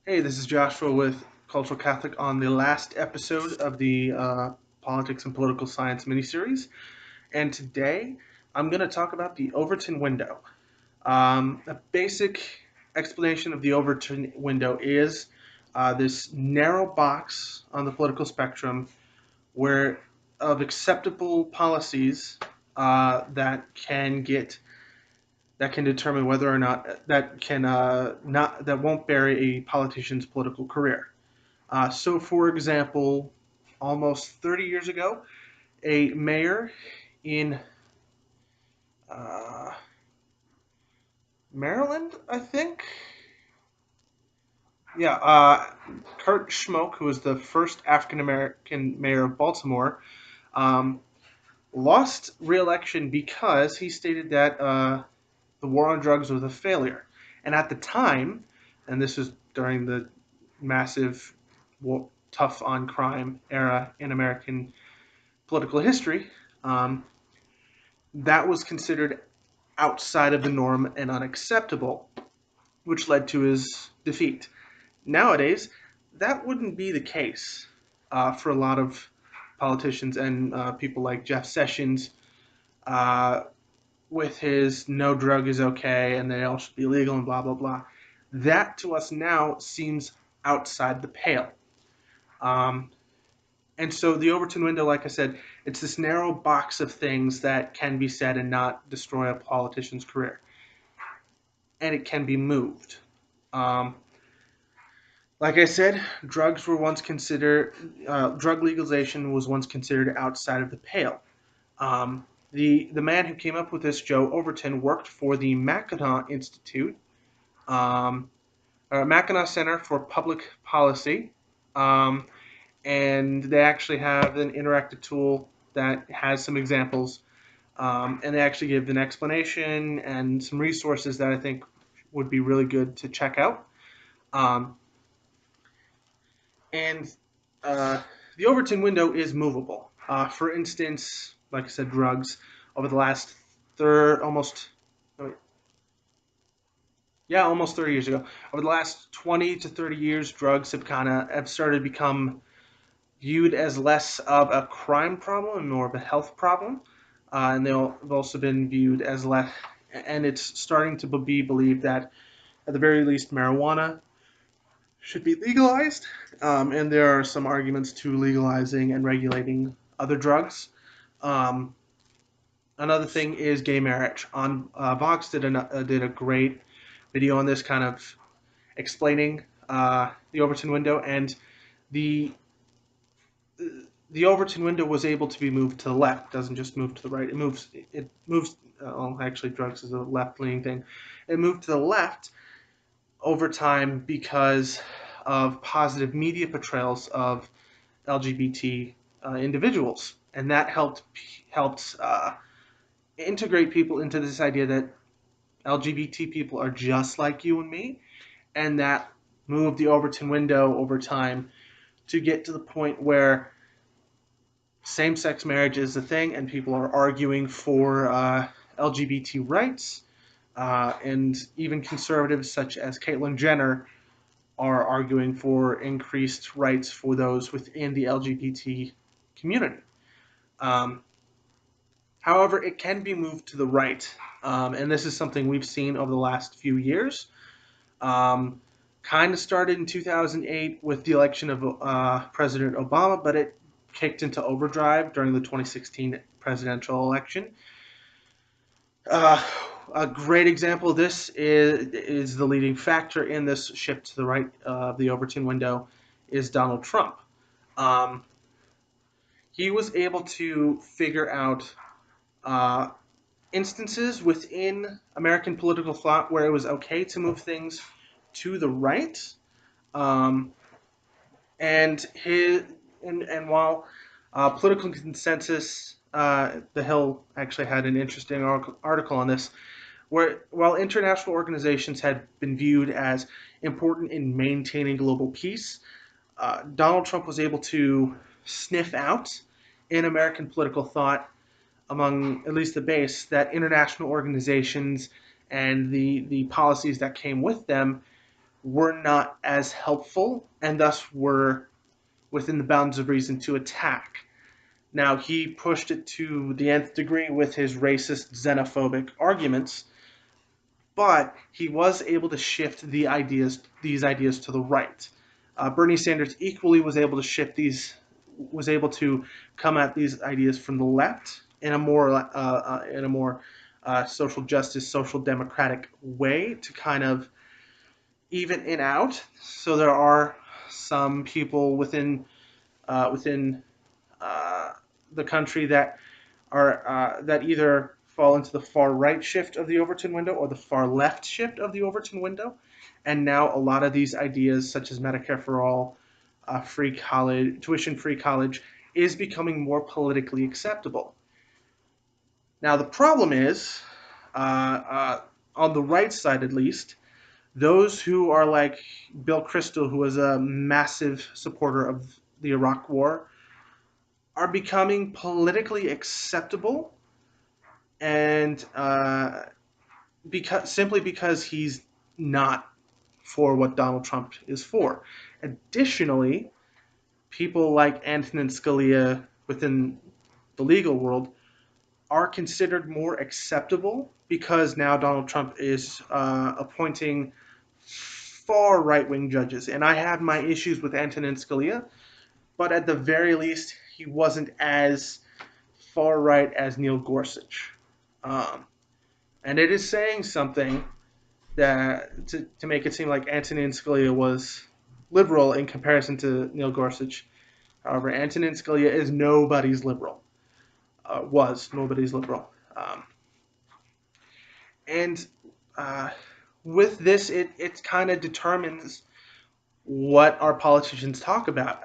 Hey, this is Joshua with Cultural Catholic on the last episode of the Politics and Political Science miniseries. And today I'm going to talk about the Overton Window. A basic explanation of the Overton Window is this narrow box on the political spectrum where of acceptable policies that can determine whether or not that won't bury a politician's political career. So, for example, almost 30 years ago, a mayor in uh, Maryland, I think, yeah, Kurt Schmoke, who was the first African American mayor of Baltimore, um, lost re-election because he stated that the war on drugs was a failure. And at the time, and this was during the massive tough on crime era in American political history, um, that was considered outside of the norm and unacceptable, which led to his defeat. Nowadays, that wouldn't be the case for a lot of politicians and people like Jeff Sessions, uh, with his no drug is okay and they all should be legal and blah, blah, blah. That to us now seems outside the pale. Um, and so the Overton window, like I said, it's this narrow box of things that can be said and not destroy a politician's career. And it can be moved. Um, like I said, drug legalization was once considered outside of the pale. The man who came up with this, Joe Overton, worked for the Mackinac Institute, um, or Mackinac Center for Public Policy, um, and they actually have an interactive tool that has some examples, and they actually give an explanation and some resources that I think would be really good to check out. Um, and the Overton window is movable. For instance, like I said, drugs over the last third, almost, oh, yeah, almost 30 years ago. Over the last 20 to 30 years, drugs have started to become viewed as less of a crime problem and more of a health problem, and they've also been viewed as less. And it's starting to be believed that, at the very least, marijuana should be legalized, and there are some arguments to legalizing and regulating other drugs. Um, Another thing is gay marriage. On Vox did a great video on this, kind of explaining the Overton window, and the the Overton window was able to be moved to the left. It doesn't just move to the right. It moves. Well, actually, drugs is a left leaning thing. It moved to the left over time because of positive media portrayals of LGBT individuals, and that helped integrate people into this idea that LGBT people are just like you and me, and that moved the Overton window over time to get to the point where same-sex marriage is a thing, and people are arguing for LGBT rights, and even conservatives such as Caitlyn Jenner are arguing for increased rights for those within the LGBT community. Um, However, it can be moved to the right, and this is something we've seen over the last few years. Um, Kind of started in 2008 with the election of President Obama, but it kicked into overdrive during the 2016 presidential election. Uh, a great example of this is the leading factor in this shift to the right of the Overton window is Donald Trump. Um, he was able to figure out uh, instances within American political thought where it was okay to move things to the right. Um, and his and while political consensus, the Hill actually had an interesting article on this, where while international organizations had been viewed as important in maintaining global peace, Donald Trump was able to sniff out in American political thought, among at least the base, that international organizations and the policies that came with them were not as helpful and thus were within the bounds of reason to attack. Now, he pushed it to the nth degree with his racist, xenophobic arguments, but he was able to shift these ideas to the right. Bernie Sanders equally was able to come at these ideas from the left in a more social justice, social democratic way to kind of even it out. So there are some people within uh, the country that either fall into the far right shift of the Overton window or the far left shift of the Overton window. And now a lot of these ideas, such as Medicare for all, free college, tuition-free college, is becoming more politically acceptable. Now the problem is, on the right side at least, those who are like Bill Kristol, who was a massive supporter of the Iraq War, are becoming politically acceptable, and because he's not for what Donald Trump is for. Additionally, people like Antonin Scalia within the legal world are considered more acceptable because now Donald Trump is appointing far right wing judges. And I had my issues with Antonin Scalia, but at the very least, he wasn't as far right as Neil Gorsuch. Um, and it is saying something that to make it seem like Antonin Scalia was liberal in comparison to Neil Gorsuch. However, Antonin Scalia is nobody's liberal. Was nobody's liberal. And uh, with this, it kind of determines what our politicians talk about.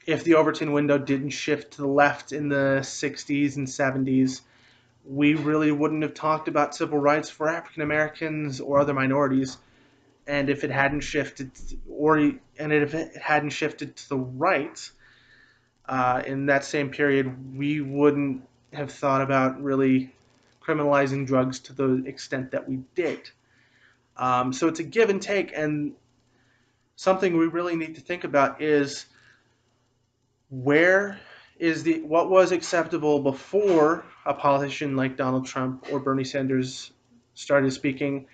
If the Overton window didn't shift to the left in the 60s and 70s, we really wouldn't have talked about civil rights for African Americans or other minorities. And if it hadn't shifted, if it hadn't shifted to the right in that same period, we wouldn't have thought about really criminalizing drugs to the extent that we did. So it's a give and take, and something we really need to think about is where is the what was acceptable before a politician like Donald Trump or Bernie Sanders started speaking,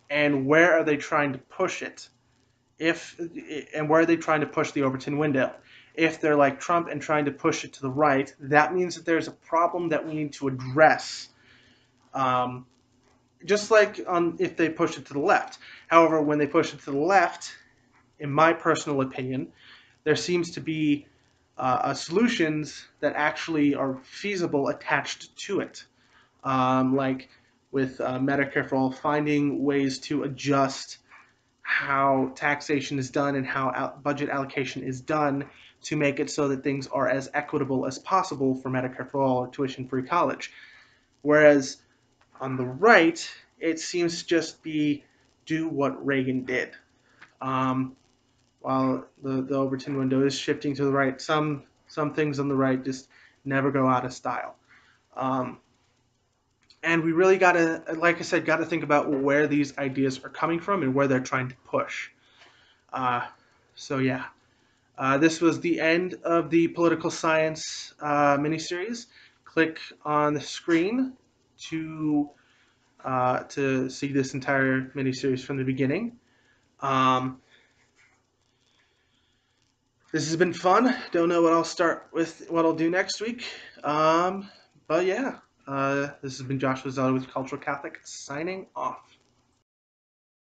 and where are they trying to push it? If and where are they trying to push the Overton window? If they're like Trump and trying to push it to the right, that means that there's a problem that we need to address. Um, just like if they push it to the left. However, when they push it to the left, in my personal opinion, there seems to be solutions that actually are feasible attached to it. Like with Medicare for All, finding ways to adjust how taxation is done and how budget allocation is done to make it so that things are as equitable as possible for Medicare for All or tuition-free college. Whereas on the right, it seems to just be do what Reagan did. Um, while the Overton window is shifting to the right, some things on the right just never go out of style. Um, and we really gotta, like I said, gotta think about where these ideas are coming from and where they're trying to push. Uh, so yeah, this was the end of the political science miniseries. Click on the screen to see this entire miniseries from the beginning. Um, this has been fun. Don't know what I'll do next week. But yeah, this has been Joshua Zeller with Cultural Catholic signing off.